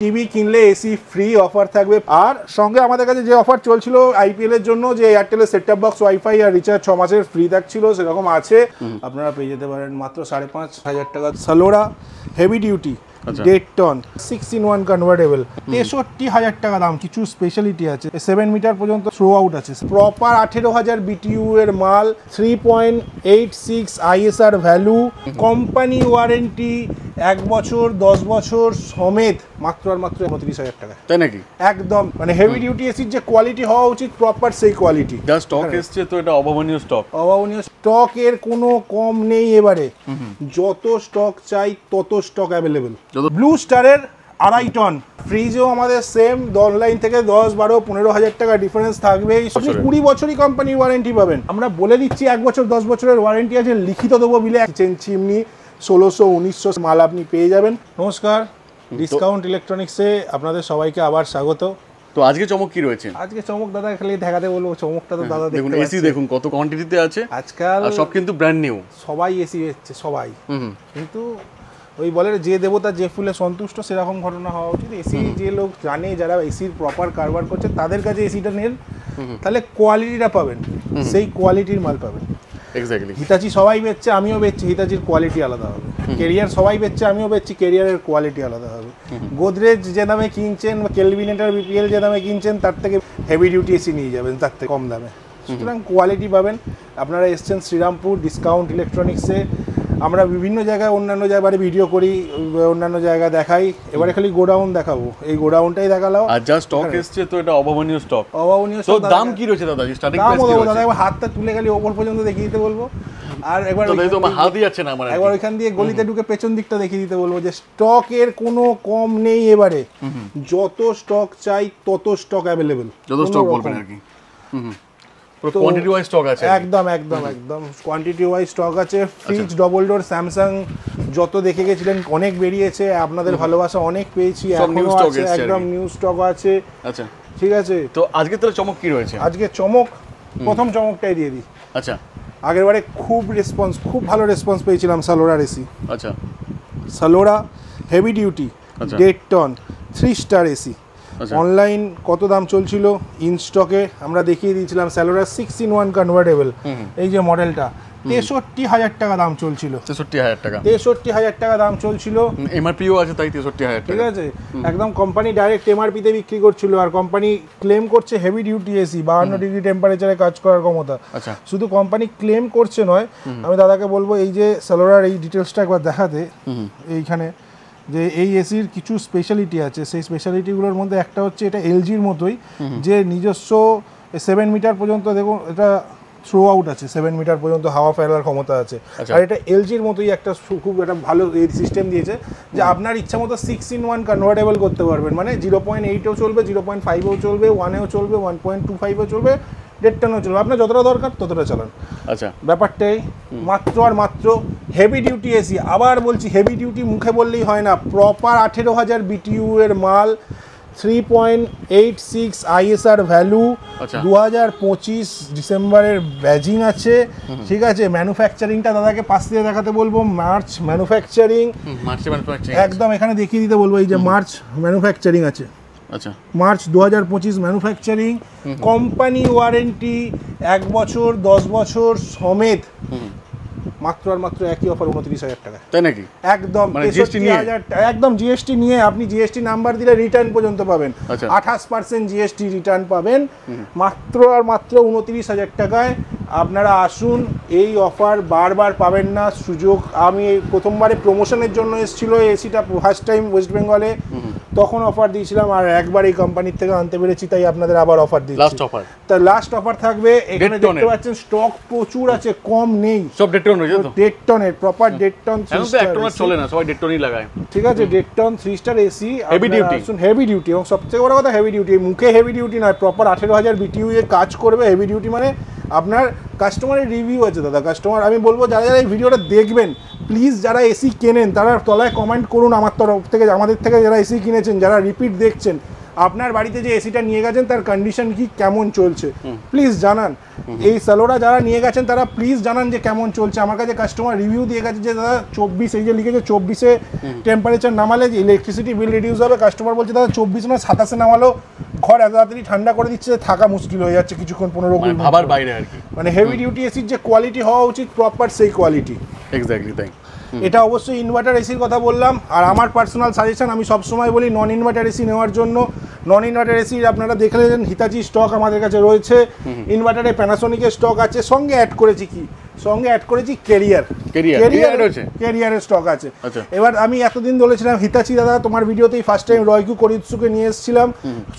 TV কিনলে AC free offer থাকবে। আর সঙ্গে আমাদের কাছে যে অফার চলছিল আইপিএল এর জন্য, যে এয়ারটেলের সেট টপ বক্স ওয়াইফাই আর রিচার্জ 6 মাসের ফ্রি থাকছিল, সেরকম আছে। আপনারা পেয়ে যেতে পারেন মাত্র 5,500 টাকা। Salora heavy duty dead ton 6-in-1 convertible 63,000 টাকা দাম। কিছু স্পেশালিটি আছে, 7 মিটার পর্যন্ত থ্রো আউট আছে। প্রপার 18,000 BTU এর মাল, 3.86 ISR ভ্যালু, কোম্পানি ওয়ারেন্টি 1 বছর 10 বছর সমেত, মাত্র আর মাত্র 29,000 টাকা। তাই নাকি? একদম মানে হেভি ডিউটি এসির যে কোয়ালিটি হওয়া উচিত প্রপার সেই কোয়ালিটি। যা স্টক এসছে তো এটা অভাবনীয় স্টক। অভাবনীয় স্টকের কোনো কম নেই এবারে। যত স্টক চাই তত স্টক অ্যাভেলেবেল। ব্লু স্টারের 2.5 টন ফ্রিজও আমাদের সেম, অনলাইন থেকে 10, 12, 15,000 টাকা ডিফারেন্স থাকবে। আপনি 20 বছরই কোম্পানির ওয়ারেন্টি পাবেন। আমরা বলে দিচ্ছি 1 বছর 10 বছরের ওয়ারেন্টি আছে, লিখিত দেবো বিলে। চিমনি 1600-1900 মাল আপনি পেয়ে যাবেন। নমস্কার, ডিসকাউন্ট ইলেকট্রনিক্সে আপনাদের সবাইকে আবার স্বাগত। তো আজকে চমক কি রয়েছে? আজকে চমক দাদা খালি দেখাতে বলবো, চমকটা তো দাদা দেখুন, এসি দেখুন কত কোয়ান্টিটিতে আছে আজকাল। আর সব কিন্তু ব্র্যান্ড নিউ, সবাই এসি হচ্ছে সবাই। কিন্তু ওই বলে যে দেবতা যে ফুলে সন্তুষ্ট, সেরকম ঘটনা হওয়া উচিত। এসি যে লোক জানে, যারা এসির প্রপার কারবার করছে, তাদের কাছে এসিটা নেন, তাহলে কোয়ালিটিটা পাবেন, সেই কোয়ালিটির মাল পাবেন। এক্স্যাক্টলি। হিতাচি সবাই বেচছে, আমিও বেচছি, হিতাচির কোয়ালিটি আলাদা হবে। কেরিয়ার সবাই বেচছে, আমিও বেচছি, কেরিয়ারের কোয়ালিটি আলাদা হবে। গোদরেজ যে দামে কিনছেন বা কেলভিনেটার বিপিএল যে দামে কিনছেন, তার থেকে হেভি ডিউটি এসি নিয়ে যাবেন তার থেকে কম দামে। সুতরাং কোয়ালিটি পাবেন। আপনারা এসছেন শ্রীরামপুর ডিসকাউন্ট ইলেকট্রনিক্সে। আমরা বিভিন্ন জায়গায় অন্যান্য জায়গায় ভিডিও করি, অন্যান্য জায়গায় দেখাই। এবারে খালি গোডাউন দেখাবো, এই গোডাউনটাই দেখালাম। আর যা স্টক এসছে তো এটা অভাবনীয় স্টক। অভাবনীয় স্টক। দাম কি রয়েছে দাদা? স্টার্টিং প্রাইস কি রয়েছে? দাদা একবার হাতটা তুলে খালি ওপর পর্যন্ত দেখিয়ে দিতে বলবো। আর একবার তো হাতই যাচ্ছে না আমার। একবার ওইখান দিয়ে গলিতে ঢুকে পেছন দিকটা দেখিয়ে দিতে বলবো, যে স্টকের কোনো কম নেই এবারে। যত স্টক চাই তত স্টক অ্যাভেলেবেল। যত স্টক বলবেন আর কি। কোয়ান্টিটি ওয়াইজ স্টক আছে। একদম একদম একদম কোয়ান্টিটি ওয়াইজ স্টক আছে। ফ্রিজ ডবল ডোর স্যামসাং যত দেখে গেছিলেন অনেক বেরিয়েছে, আপনাদের ভালোবাসা অনেক পেয়েছি, এখনো আছে, একদম নিউ স্টক আছে। আচ্ছা ঠিক আছে। তো আজকে তাহলে চমক কি রয়েছে? আজকে চমক, প্রথম চমকটাই দিয়ে দিই। আচ্ছা। আগেরবারে খুব ভালো রেসপন্স পেয়েছিলাম সালোরার এসি। আচ্ছা। Salora heavy duty dead ton 3 star AC. Online কত দাম চলছিল, ইন স্টকে আমরা দেখিয়ে দিয়েছিলাম। সালোরা 6-in-1 কনভার্টেবল, এই যে মডেলটা 63,000 টাকা দাম চলছিল। 63,000 টাকা। 63,000 টাকা দাম চলছিল। এমআরপিও আছে তাই 63,000 টাকা। ঠিক আছে, একদম কোম্পানি ডাইরেক্ট এমআরপিতে বিক্রি করছিল। আর কোম্পানি ক্লেম করছে হেভি ডিউটি এসি, 52 ডিগ্রি টেম্পারেচারে কাজ করার ক্ষমতা। আচ্ছা। শুধু কোম্পানি ক্লেম করছে নয়, আমি দাদাকে বলবো এই যে সালোরার এই ডিটেলসটা একবার দেখাতে। এইখানে যে এই এসির কিছু স্পেশালিটি আছে, সেই স্পেশালিটিগুলোর মধ্যে একটা হচ্ছে এটা এলজির মতোই, যে নিজস্ব 7 মিটার পর্যন্ত, দেখুন এটা থ্রো আউট আছে, 7 মিটার পর্যন্ত হাওয়া ফেলার ক্ষমতা আছে। আর এটা এলজির মতোই একটা খুব একটা ভালো এই সিস্টেম দিয়েছে, যে আপনার ইচ্ছা মতো 6-in-1 কনভার্টেবল করতে পারবেন। মানে 0.8-এও চলবে, 0.5-এও চলবে, 1-এও চলবে, 1.25-এও চলবে, 1.5 টনও চলবে। আপনার যতটা দরকার ততটা চালান। আচ্ছা, ব্যাপারটাই মাত্র আর মাত্র হেভি ডিউটি এসি। আবার বলছি, হেভি ডিউটি মুখে বললেই হয় না, প্রপার 18,000 BTU এর মাল, 3.86 ISR ভ্যালু, 2025 ডিসেম্বরের ব্যাজিং আছে। ঠিক আছে, ম্যানুফ্যাকচারিংটা দাদাকে পাশ দিয়ে দেখাতে বলবো। মার্চ ম্যানুফ্যাকচারিং, একদম এখানে দেখিয়ে দিতে বলবো, এই যে মার্চ ম্যানুফ্যাকচারিং আছে। আচ্ছা, মার্চ 2025 ম্যানুফ্যাকচারিং, কোম্পানি ওয়ারেন্টি 1 বছর 10 বছর সমেত, মাত্র আর মাত্র একই অফার 29,000 টাকা। তাই নাকি? একদম 63,000 টাকা, একদম জিএসটি নিয়ে। আপনি জিএসটি নাম্বার দিলে রিটার্ন পর্যন্ত পাবেন। 28% জিএসটি রিটার্ন পাবেন, মাত্র আর মাত্র 29,000 টাকায়। আপনারা আসুন, এই অফার বারবার পাবেন না সুযোগ। আমি প্রথমবারে প্রমোশনের জন্য এসেছিল এসিটা, ফার্স্ট টাইম ওয়েস্ট বেঙ্গলে, তখন অফার দিয়েছিলাম। আর একবার এই কোম্পানির থেকে আনতে পেরেছি, তাই আপনাদের আবার অফার দিচ্ছি। লাস্ট অফার, তা লাস্ট অফার থাকবে। এখানে দেখতে পাচ্ছেন স্টক প্রচুর আছে, কম নেই। সব ডেড টন রয়েছে তো, ডেড টনের প্রপার ডেড টন। এখন তো এক টন চলে না, সবাই ডেড টনই লাগায়। ঠিক আছে, ডেড ton 3 star AC, heavy duty. Heavy duty, এবং সবথেকে বড় কথা হেভি ডিউটি। মুখে হেভি ডিউটি নয়, প্রপার 18,000 BTU এর কাজ করবে। হেভি ডিউটি মানে আপনার কাস্টমারের রিভিউ আছে দাদা। কাস্টমার, আমি বলবো যারা যারা এই ভিডিওটা দেখবেন, প্লিজ যারা এসি কেনেন তারা তলায় কমেন্ট করুন আমার তরফ থেকে, আমাদের থেকে যারা এসি কিনেছেন, যারা রিপিট দেখছেন, আপনার বাড়িতে যে এসিটা নিয়ে গেছেন তার কন্ডিশন কি, কেমন চলছে, প্লিজ জানান। এই সালোরা যারা নিয়ে গেছেন তারা প্লিজ জানান যে কেমন চলছে। আমার কাছে কাস্টমার রিভিউ দিয়ে গেছে যে দাদা 24, এই যে লিখেছে 24-এ টেম্পারেচার নামালে ইলেকট্রিসিটি বিল রিডিউস হবে। কাস্টমার বলছে দাদা 24 না 27-এ নামালো ঘর এত তাড়াতাড়ি ঠান্ডা করে দিচ্ছে, থাকা মুশকিল হয়ে যাচ্ছে কিছুক্ষণ 15 ভাবার বাইরে আর কি। মানে হেভি ডিউটি এসির যে কোয়ালিটি হওয়া উচিত প্রপার সেই কোয়ালিটি। এক্স্যাক্টলি তাই। এটা অবশ্যই ইনভার্টার এসির কথা বললাম। আর আমার পার্সোনাল সাজেশন, আমি সবসময় বলি নন ইনভার্টার এসি নেওয়ার জন্য। নন ইনভার্টার এসির আপনারা দেখলেন হিতাচি স্টক আমাদের কাছে রয়েছে, ইনভার্টারে প্যানাসোনিকের স্টক আছে, সঙ্গে অ্যাড করেছি কি, সঙ্গে অ্যাড করেছি ক্যারিয়ারের স্টক আছে। এবার আমি এতদিন বলেছিলাম হিতাচি দাদা তোমার ভিডিওতেই ফার্স্ট টাইম রয়কু কোরিৎসুকে নিয়ে এসেছিলাম,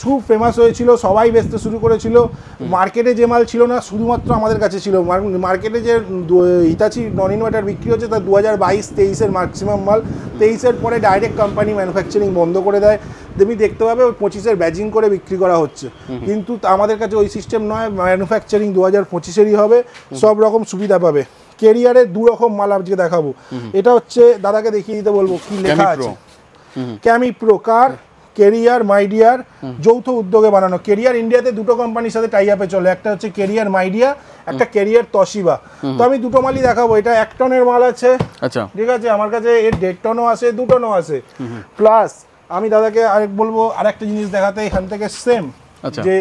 খুব ফেমাস হয়েছিল, সবাই বেচতে শুরু করেছিল। মার্কেটে যে মাল ছিল না শুধুমাত্র আমাদের কাছে ছিল। মার্কেটে যে হিতাচি নন ইনভার্টার বিক্রি হচ্ছে তার 2022-23-এর ম্যাক্সিমাম মাল। 23-এর পরে ডাইরেক্ট কোম্পানি ম্যানুফ্যাকচারিং বন্ধ করে দেয়। তুমি দেখতে পাবে ওই 25-এর ব্যাজিং করে বিক্রি করা হচ্ছে, কিন্তু আমাদের কাছে ওই সিস্টেম নয়। ম্যানুফ্যাকচারিং 2025-এরই হবে, সব রকম সুবিধা পাবে। ক্যারিয়ারের দু রকম মাল আজকে দেখাবো। এটা হচ্ছে দাদাকে দেখিয়ে দিতে বলবো কি লেখা আছে। ক্যামি প্রো কার ক্যারিয়ার মাইডিয়ার যৌথ উদ্যোগে বানানো। ক্যারিয়ার ইন্ডিয়াতে দুটো কোম্পানির সাথে টাই আপে চলে, একটা হচ্ছে ক্যারিয়ার মাইডিয়া, একটা ক্যারিয়ার তোশিবা। তো আমি দুটো মালই দেখাবো। এটা 1 টনের মাল আছে, আচ্ছা ঠিক আছে, আমার কাছে এর 1.5 টনও আছে, 2 টনও আছে। প্লাস আমি দাদাকে আরেক বলবো আরেকটা জিনিস দেখাতে, এখান থেকে সেম যে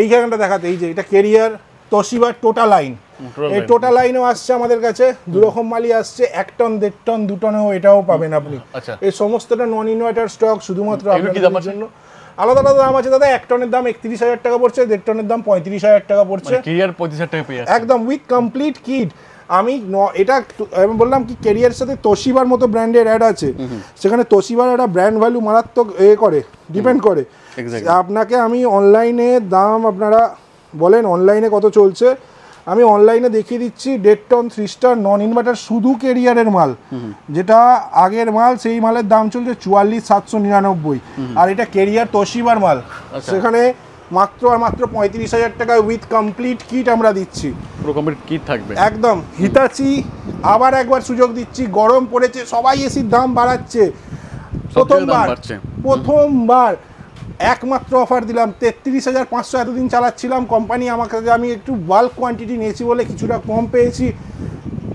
এইখানটা দেখাতে, এই যে এটা ক্যারিয়ার তোশিবা টোটাল লাইন, এই টোটাল লাইনও আসছে আমাদের কাছে। দু রকম মালই আসছে, 1 টন 1.5 টন 2 টনেও এটাও পাবেন আপনি। এই সমস্তটা নন ইনভার্টার স্টক, শুধুমাত্র আপনাদের জন্য। আলাদা আলাদা দাম আছে দাদা। 1 টনের দাম 31,000 টাকা পড়ছে, 1.5 টনের দাম 35,000 টাকা পড়ছে, ক্যারিয়ার 25,000 টাকা পেয়ে যাচ্ছে একদম উইথ কমপ্লিট কিট। আমি এটা আমি বললাম কি ক্যারিয়ারের সাথে তোশিবার মতো ব্র্যান্ডের অ্যাড আছে, সেখানে তোশিবার একটা ব্র্যান্ড ভ্যালু মারাত্মক করে ডিপেন্ড করে। আপনাকে আমি অনলাইনে দাম আপনারা বলেন অনলাইনে কত চলছে, আমি অনলাইনে দেখিয়ে দিচ্ছি। 1.5 টন 3 স্টার নন ইনভার্টার শুধু ক্যারিয়ারের মাল, যেটা আগের মাল সেই মালের দাম চলছে 44,799। আর এটা ক্যারিয়ার তোশিবার মাল, সেখানে মাত্র আর মাত্র 35,000 টাকায় উইথ কমপ্লিট কিট আমরা দিচ্ছি। পুরো কমপ্লিট কিট থাকবে একদম। হিতাচি আবার একবার সুযোগ দিচ্ছি, গরম পড়েছে, সবাই এসির দাম বাড়াচ্ছে, প্রথমবার একমাত্র অফার দিলাম 33,500। এতদিন চালাচ্ছিলাম কোম্পানি আমাকে, আমি একটু বাল্ক কোয়ান্টিটি নিয়েছি বলে কিছুটা কম পেয়েছি,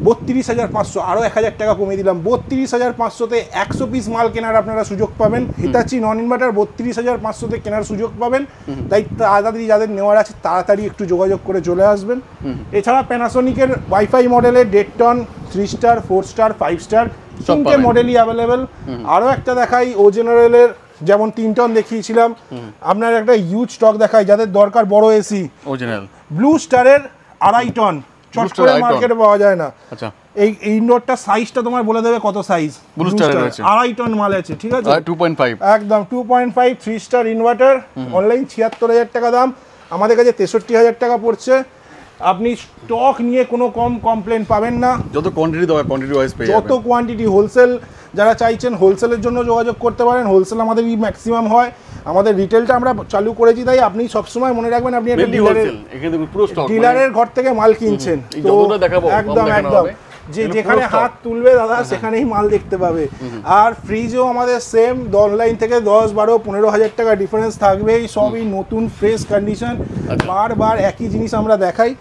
32,500, আরও 1,000 টাকা কমিয়ে দিলাম। 32,500-তে 100 পিস মাল কেনার আপনারা সুযোগ পাবেন। হিতাচি নন ইনভার্টার 32,500-তে কেনার সুযোগ পাবেন। তাই তাড়াতাড়ি যাদের নেওয়ার আছে তাড়াতাড়ি একটু যোগাযোগ করে চলে আসবেন। এছাড়া প্যানাসোনিকের ওয়াইফাই মডেলের 1.5 টন 3 স্টার 4 স্টার 5 স্টার 3টে মডেলই অ্যাভেলেবেল। আরও একটা দেখাই ও জেনারেলের, যেমন 3 টন দেখিয়েছিলাম, আপনার একটা হিউজ স্টক দেখাই যাদের দরকার বড় এসি। ব্লু স্টারের 2.5 টন চট করে মার্কেটে পাওয়া যায় না। আচ্ছা, এই ইনডোরটা সাইজটা তোমার বলে দেবে কত সাইজ। ব্লু স্টারের আছে 2.5 টন মাল আছে, ঠিক আছে, 2.5 একদম 2.5 3 স্টার ইনভার্টার। অনলাইন 76,000 টাকা দাম, আমাদের কাছে 63,000 টাকা পড়ছে। আপনি স্টক নিয়ে কোনো কমপ্লেন পাবেন না। যত কোয়ান্টিটি দরকার কোয়ান্টিটি ওয়াইজ পেয়ে যাবেন। যত কোয়ান্টিটি, হোলসেল যারা চাইছেন হোলসেলের জন্য যোগাযোগ করতে পারেন। হোলসেল আমাদের ম্যাক্সিমাম হয়, আমাদের রিটেলটা আমরা চালু করেছি। তাই আপনি সবসময় মনে রাখবেন আপনি একটা ডিলারের ঘর থেকে মাল কিনছেন। তো একদম একদম যেখানে হাত তুলবে দাদা সেখানেই মাল দেখতে পাবে। আর ফ্রিজও আমাদের সেম, অনলাইন থেকে 10-12-15,000 টাকা ডিফারেন্স থাকবেই। সবই নতুন ফ্রেশ কন্ডিশন, বারবার একই জিনিস আমরা দেখাই,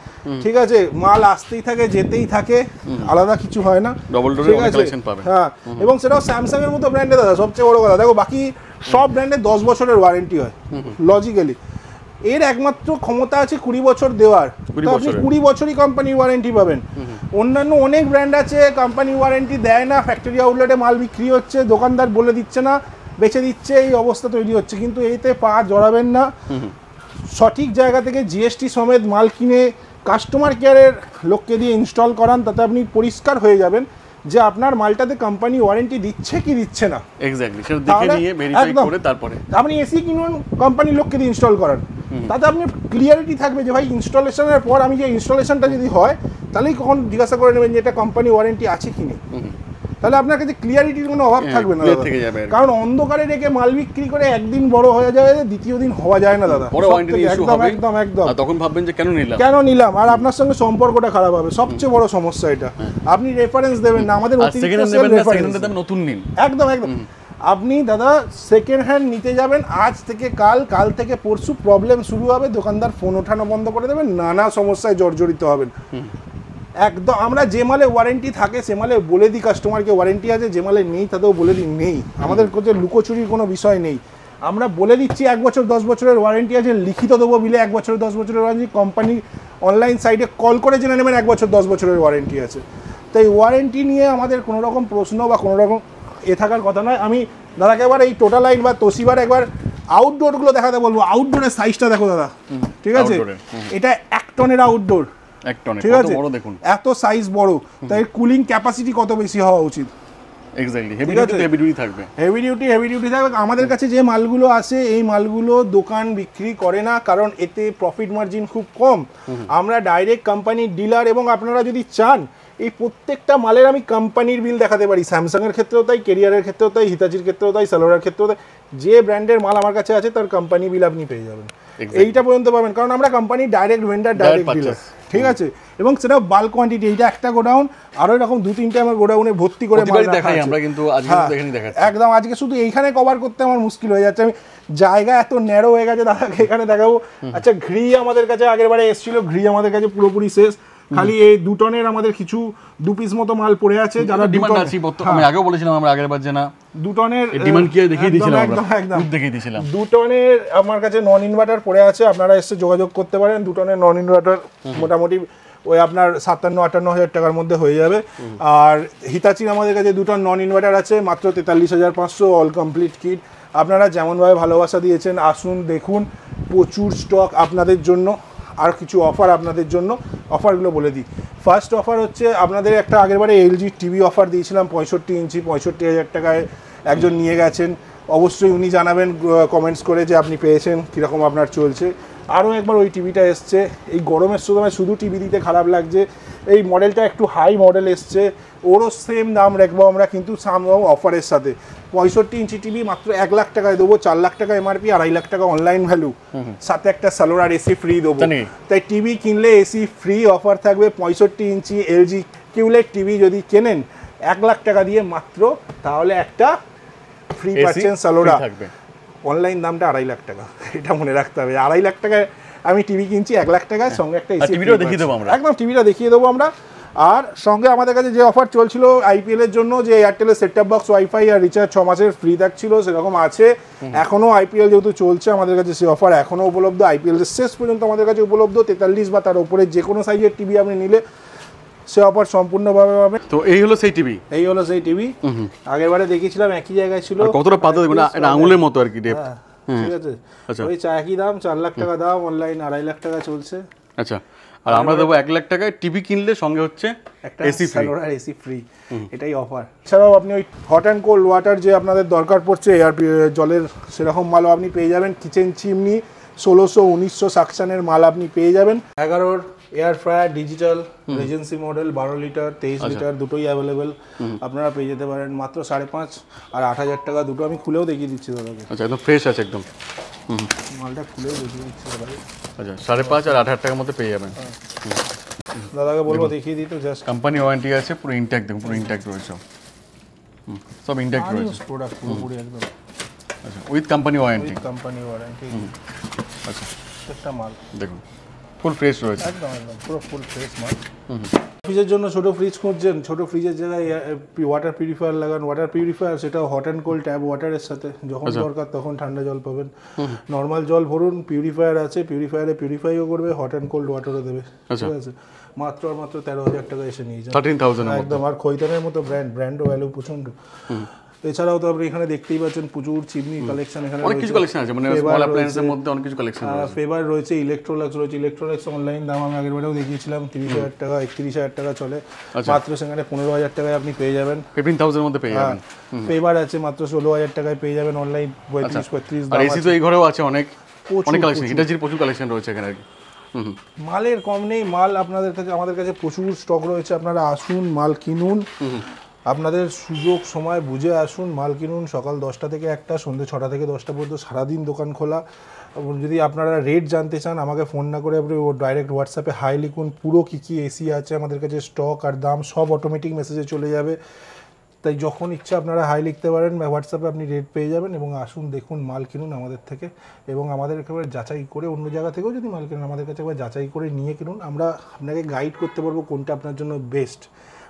ঠিক আছে। মাল আসতেই থাকে যেতেই থাকে, আলাদা কিছু হয় না, ঠিক আছে। হ্যাঁ, এবং সেটাও স্যামসাং এর মতো ব্র্যান্ডে দাদা সবচেয়ে বড় কথা। দেখো বাকি সব ব্র্যান্ডে 10 বছরের ওয়ারেন্টি হয় লজিক্যালি, এর একমাত্র ক্ষমতা আছে 20 বছর দেওয়ার। তো আপনি 20 বছরই কোম্পানির ওয়ারেন্টি পাবেন। অন্যান্য অনেক ব্র্যান্ড আছে কোম্পানি ওয়ারেন্টি দেয় না, ফ্যাক্টরি আউটলেটে মাল বিক্রি হচ্ছে, দোকানদার বলে দিচ্ছে না, বেচে দিচ্ছে, এই অবস্থা তৈরি হচ্ছে। কিন্তু এইতে পা জড়াবেন না, সঠিক জায়গা থেকে জিএসটি সমেত মাল কিনে কাস্টমার কেয়ারের লোককে দিয়ে ইনস্টল করান, তাতে আপনি পরিষ্কার হয়ে যাবেন যে আপনার মালটাতে কোম্পানি ওয়ারেন্টি দিচ্ছে কি দিচ্ছে না। এক্স্যাক্টলি, সেটা দেখে নিয়ে ভেরিফাই করে তারপরে আপনি এসি কিনুন, কোম্পানির লোককে দিয়ে ইনস্টল করান, তাতে আপনি ক্লিয়ারিটি থাকবে যে ভাই ইনস্টলেশনের পর আমি যে ইনস্টলেশনটা যদি হয় তাহলেই কখন জিজ্ঞাসা করে নেবেন যে এটা কোম্পানি ওয়ারেন্টি আছে কি নেই। তাহলে আপনার কাছে ক্লিয়ারিটির কোনো অভাব থাকবে না দাদা। কারণ অন্ধকারে রেখে মাল বিক্রি করে একদিন বড় হয়ে যায়, দ্বিতীয় দিন হওয়া যায় না দাদা। একদম একদম একদম, তখন ভাববেন যে কেন নিলাম, আর আপনার সঙ্গে সম্পর্কটা খারাপ হবে। সবচেয়ে বড় সমস্যা এটা। আপনি রেফারেন্স দেবেন না, আমাদের নতুন নিন। একদম একদম। আপনি দাদা সেকেন্ড হ্যান্ড নিতে যাবেন আজ থেকে কাল, কাল থেকে পরশু প্রবলেম শুরু হবে, দোকানদার ফোন ওঠানো বন্ধ করে দেবেন, নানা সমস্যায় জর্জরিত হবেন। একদম আমরা যে মালে ওয়ারেন্টি থাকে সে মালে বলে দিই কাস্টমারকে ওয়ারেন্টি আছে, যে মালে নেই তাতেও বলে দিই নেই। আমাদের কাছে লুকোচুরির কোনো বিষয় নেই, আমরা বলে দিচ্ছি 1 বছর 10 বছরের ওয়ারেন্টি আছে, লিখিত দেবো বিলে 1 বছর 10 বছরের ওয়ারেন্টি, কোম্পানি অনলাইন সাইটে কল করে জেনে নেবেন 1 বছর 10 বছরের ওয়ারেন্টি আছে। তাই ওয়ারেন্টি নিয়ে আমাদের কোনো রকম প্রশ্ন বা কোনো রকম থাকার কথা নয়। আমি দাদাকে একবার এই টোটাল লাইন বা তোশিবার একবার আউটডোরগুলো দেখাতে বলবো। আউটডোরের সাইজটা দেখো দাদা, ঠিক আছে, এটা 1 টনের আউটডোর, ঠিক আছে, এত সাইজ বড়, তাই কুলিং ক্যাপাসিটি কত বেশি হওয়া উচিত। হেভি ডিউটি থাকবে। আমাদের কাছে যে মালগুলো আসে এই মালগুলো দোকান বিক্রি করে না, কারণ এতে প্রফিট মার্জিন খুব কম। আমরা ডাইরেক্ট কোম্পানির ডিলার, এবং আপনারা যদি চান এই প্রত্যেকটা মালের আমি কোম্পানির বিল দেখাতে পারি। স্যামসাংয়ের ক্ষেত্রেও তাই, কেরিয়ারের ক্ষেত্রেও তাই, হিতাচির ক্ষেত্রেও তাই, সালোয়ারের ক্ষেত্রেও তাই। যে ব্র্যান্ডের মাল আমার কাছে আছে তার কোম্পানি বিল আপনি পেয়ে যাবেন, এইটা পর্যন্ত পাবেন, কারণ আমরা company direct vendor, direct dealer, ঠিক আছে। এবং সেটা বাল্ক কোয়ান্টিটি, এইটা একটা গোডাউন, আরো এরকম 2-3টে আমার গোডাউনে ভর্তি করে মাল দেখাই আমরা, কিন্তু আজকে এখানেই দেখাচ্ছি একদম। আজকে শুধু এইখানে কভার করতে আমার মুশকিল হয়ে যাচ্ছে, আমি জায়গা এত ন্যারো হয়ে গেছে, দাদাকে এখানে দেখাবো। আচ্ছা, ঘি আমাদের কাছে আগের বারে এসেছিল, ঘি আমাদের কাছে পুরোপুরি শেষ, খালি এই 2 টনের আমাদের কিছু 2 পিস মতো মাল পড়ে আছে, যারা ডিমান্ড আছে। আমি আগেও বলেছিলাম আমরা আগের বার যে না 2 টনের ডিমান্ড কি দেখিয়ে দিয়েছিলাম, একদম দেখিয়ে দিয়েছিলাম। 2 টনের আমার কাছে নন ইনভার্টার পড়ে আছে, আপনারা এসে যোগাযোগ করতে পারেন। 2 টনের নন ইনভার্টার মোটামুটি ওই আপনার 57-58 হাজার টাকার মধ্যে হয়ে যাবে। আর হিতাচির আমাদের কাছে 2 টন নন ইনভার্টার আছে, মাত্র 43,500, অল কমপ্লিট কিট। আপনারা যেমনভাবে ভালোবাসা দিয়েছেন, আসুন দেখুন, প্রচুর স্টক আপনাদের জন্য। আর কিছু অফার আপনাদের জন্য, অফারগুলো বলে দিই। ফার্স্ট অফার হচ্ছে আপনাদের একটা আগেরবারে এলজি টিভি অফার দিয়েছিলাম 65 ইঞ্চি, 65,000 টাকায় একজন নিয়ে গেছেন। অবশ্যই উনি জানাবেন কমেন্টস করে যে আপনি পেয়েছেন, কীরকম আপনার চলছে। আরও একবার ওই টিভিটা এসছে, এই গরমের সময় শুধু টিভি দিতে খারাপ লাগছে, এই মডেলটা একটু হাই মডেল এসছে, ওরও সেম দাম রাখবো আমরা, কিন্তু সামহাও অফারের সাথে। 65 ইঞ্চি টিভি মাত্র 1 লাখ টাকায় দেবো, 4 লাখ টাকা এমআরপি, 2.5 লাখ টাকা অনলাইন ভ্যালু, সাথে একটা সালোয়ার এসি ফ্রি দেবো। তাই টিভি কিনলে এসি ফ্রি অফার থাকবে। 65 ইঞ্চি এলজি কিউলেট টিভি যদি কেনেন 1 লাখ টাকা দিয়ে মাত্র, তাহলে একটা ফ্রি পাচ্ছেন সালোয়ার থাকবে। অনলাইন দামটা 2.5 লাখ টাকা, এটা মনে রাখতে হবে। 2.5 লাখ টাকায় আমি টিভি কিনছি 1 লাখ টাকায়, সঙ্গে একটা এসি টিভিটা দেখিয়ে দেবো আমরা, একদম টিভিটা দেখিয়ে দেবো আমরা। আর সঙ্গে আমাদের কাছে যে অফার চলছিল আইপিএল এর জন্য, যে এয়ারটেলের সেট টপ বক্স, ওয়াইফাই আর রিচার্জ 6 মাসের ফ্রি থাকছিল, সেরকম আছে এখনো। আইপিএল যেহেতু চলছে আমাদের কাছে সেই অফার এখনো উপলব্ধ, আইপিএল এর শেষ পর্যন্ত আমাদের কাছে উপলব্ধ। 43 বা তার উপরে যে কোনো সাইজের টিভি আপনি নিলে সে অফার সম্পূর্ণভাবে পাবে। তো এই হলো সেই টিভি, এই হলো সেই টিভি। আগেরবারে দেখিয়েছিলাম একই জায়গায় ছিল, কতটা পাতা দেখুন, এটা আঙুলের মতো আর কি ডেপথ, ঠিক আছে। আচ্ছা, ওই একই দাম, 4 লাখ টাকা দাম, অনলাইন 2.5 লাখ টাকা চলছে। আচ্ছা, আর আমরা দেবো 1 লাখ টাকায় টিভি কিনলে সঙ্গে হচ্ছে একটা এসি ফ্রি, আর এসি ফ্রি, এটাই অফার। এছাড়াও আপনি ওই হট অ্যান্ড কোল্ড ওয়াটার যে আপনাদের দরকার পড়ছে, এয়ার জলের, সেরকম মালও আপনি পেয়ে যাবেন। কিচেন চিমনি 1600-1900 সাকশনের মাল আপনি পেয়ে যাবেন। 11 air fryer digital Regency model 12 litre 23 litre দুটোই অ্যাভেলেবেল, আপনারা পেয়ে যেতে পারেন মাত্র 5.5 আর 8,000 টাকা দুটো। আমি খুলেও দেখিয়ে দিচ্ছি দাদাকে। আচ্ছা, একদম ফ্রেশ আছে একদম, মালটা খুলেও দেখিয়ে দিচ্ছি দাদাকে। আচ্ছা, 5.5 আর 8,000 টাকার মধ্যে পেয়ে যাবেন। দাদাকে বলবো দেখিয়ে দিতে, জাস্ট কোম্পানি ওয়ারেন্টি আছে, পুরো ইনট্যাক্ট দেখুন, পুরো ইনট্যাক্ট রয়েছে, সব ইনট্যাক্ট রয়েছে প্রোডাক্ট পুরোপুরি একদম। আচ্ছা, with company warranty, company warranty. আচ্ছা, একটা মাল দেখুন ফুল ফ্রেশ রয়েছে, একদম একদম পুরো ফুল ফ্রেশ মাল। ফ্রিজের জন্য ছোট ফ্রিজ খুঁজছেন, ছোট ফ্রিজের জায়গায় ওয়াটার পিউরিফায়ার লাগান। ওয়াটার পিউরিফায়ার, সেটাও হট অ্যান্ড কোল্ড ট্যাপ ওয়াটারের সাথে, যখন দরকার তখন ঠান্ডা জল পাবেন। নর্মাল জল ভরুন, পিউরিফায়ার আছে, পিউরিফায়ারে পিউরিফাইও করবে, হট অ্যান্ড কোল্ড ওয়াটারও দেবে, ঠিক আছে। মাত্র আর মাত্র 13,000 টাকা এসে নিয়ে যান, 13,000 একদম। আর খৈতানের মতো ব্র্যান্ডও ভ্যালু প্রচন্ড। এছাড়াও তো আপনি এখানে দেখতেই পাচ্ছেন প্রচুর চিমনি কালেকশন, এখানে অনেক কিছু কালেকশন আছে, মানে স্মল অ্যাপ্লায়েন্সের মধ্যে অনেক কিছু কালেকশন আছে। ফেভার রয়েছে, ইলেকট্রোলাক্স রয়েছে। ইলেকট্রোলাক্স অনলাইন দাম আমি আগেরবারেও দেখিয়েছিলাম, 30,000 টাকা 31,000 টাকা চলে, মাত্র সেখানে 15,000 টাকায় আপনি পেয়ে যাবেন, 15,000 এর মধ্যে পেয়ে যাবেন। ফেভার আছে মাত্র 16,000 টাকায় পেয়ে যাবেন অনলাইন, 35 দাম। আর এসি তো এই ঘরেও আছে অনেক কালেকশন, হিটাচির প্রচুর কালেকশন রয়েছে এখানে আর কি। মালের কম নেই, মাল আপনাদের কাছে, আমাদের কাছে প্রচুর স্টক রয়েছে। আপনারা আসুন, মাল কিনুন, আপনাদের সুযোগ সময় বুঝে আসুন, মাল কিনুন। সকাল 10টা থেকে 1টা, সন্ধ্যে 6টা থেকে 10টা পর্যন্ত সারাদিন দোকান খোলা। যদি আপনারা রেট জানতে চান, আমাকে ফোন না করে আপনি ডাইরেক্ট হোয়াটসঅ্যাপে হাই লিখুন, পুরো কী কী এসি আছে আমাদের কাছে, স্টক আর দাম সব অটোমেটিক মেসেজে চলে যাবে। তাই যখন ইচ্ছা আপনারা হাই লিখতে পারেন বা হোয়াটসঅ্যাপে আপনি রেট পেয়ে যাবেন, এবং আসুন দেখুন মাল কিনুন আমাদের থেকে, এবং আমাদের একেবারে যাচাই করে, অন্য জায়গা থেকেও যদি মাল কিনুন আমাদের কাছে একবার যাচাই করে নিয়ে কিনুন। আমরা আপনাকে গাইড করতে পারবো কোনটা আপনার জন্য বেস্ট।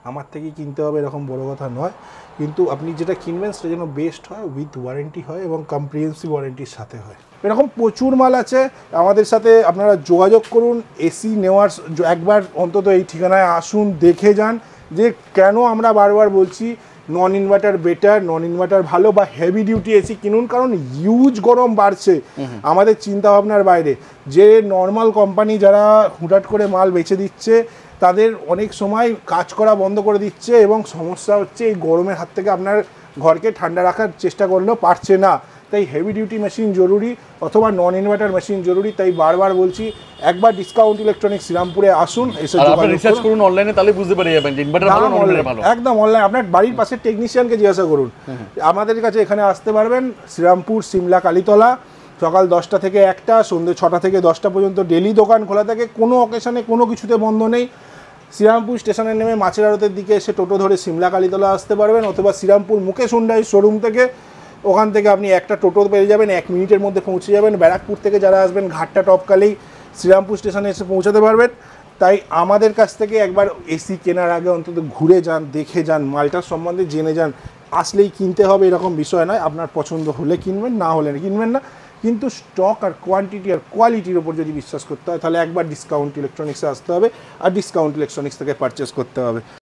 আমার থেকেই কিনতে হবে এরকম বড় কথা নয়, কিন্তু আপনি যেটা কিনবেন সেটা যেন বেস্ট হয়, উইথ ওয়ারেন্টি হয় এবং কম্প্রিহেন্সিভ ওয়ারেন্টির সাথে হয়। এরকম প্রচুর মাল আছে, আমাদের সাথে আপনারা যোগাযোগ করুন। এসি নেওয়ার একবার অন্তত এই ঠিকানায় আসুন, দেখে যান যে কেন আমরা বারবার বলছি নন ইনভার্টার বেটার, নন ইনভার্টার ভালো, বা হেভি ডিউটি এসি কিনুন, কারণ হিউজ গরম বাড়ছে আমাদের চিন্তা ভাবনার বাইরে। যে নর্মাল কোম্পানি যারা হুটহাট করে মাল বেচে দিচ্ছে তাদের অনেক সময় কাজ করা বন্ধ করে দিচ্ছে, এবং সমস্যা হচ্ছে এই গরমের হাত থেকে আপনার ঘরকে ঠান্ডা রাখার চেষ্টা করলেও পারছে না। তাই হেভি ডিউটি মেশিন জরুরি, অথবা নন ইনভার্টার মেশিন জরুরি। তাই বারবার বলছি একবার ডিসকাউন্ট ইলেকট্রনিক্স শ্রীরামপুরে আসুন, এসে রিসার্চ করুন অনলাইনে, তাহলে বুঝতে পারি যাবেন যে ইনভার্টার ভালো, নন ইনভার্টার ভালো। একদম অনলাইন, আপনার বাড়ির পাশে টেকনিশিয়ানকে জিজ্ঞাসা করুন। আমাদের কাছে এখানে আসতে পারবেন শ্রীরামপুর সিমলা কালীতলা, সকাল 10টা থেকে 1টা, সন্ধ্যে 6টা থেকে 10টা পর্যন্ত ডেলি দোকান খোলা থাকে, কোনো অকেশনে কোনো কিছুতে বন্ধ নেই। শ্রীরামপুর স্টেশনে নেমে মাছের আড়তের দিকে এসে টোটো ধরে সিমলা কালীতলা আসতে পারবেন, অথবা শ্রীরামপুর মুকেশ হুন্ডাই শোরুম থেকে, ওখান থেকে আপনি একটা টোটো পেয়ে যাবেন, 1 মিনিটের মধ্যে পৌঁছে যাবেন। ব্যারাকপুর থেকে যারা আসবেন ঘাটটা টপকালেই শ্রীরামপুর স্টেশনে এসে পৌঁছাতে পারবেন। তাই আমাদের কাছ থেকে একবার এসি কেনার আগে অন্তত ঘুরে যান, দেখে যান, মালটার সম্বন্ধে জেনে যান। আসলেই কিনতে হবে এরকম বিষয় নয়, আপনার পছন্দ হলে কিনবেন, না হলে কিনবেন না। কিন্তু স্টক আর কোয়ান্টিটি আর কোয়ালিটির ওপর যদি বিশ্বাস করতে হয় তাহলে একবার ডিসকাউন্ট ইলেকট্রনিক্সে আসতে হবে, আর ডিসকাউন্ট ইলেকট্রনিক্স থেকে পারচেস করতে হবে।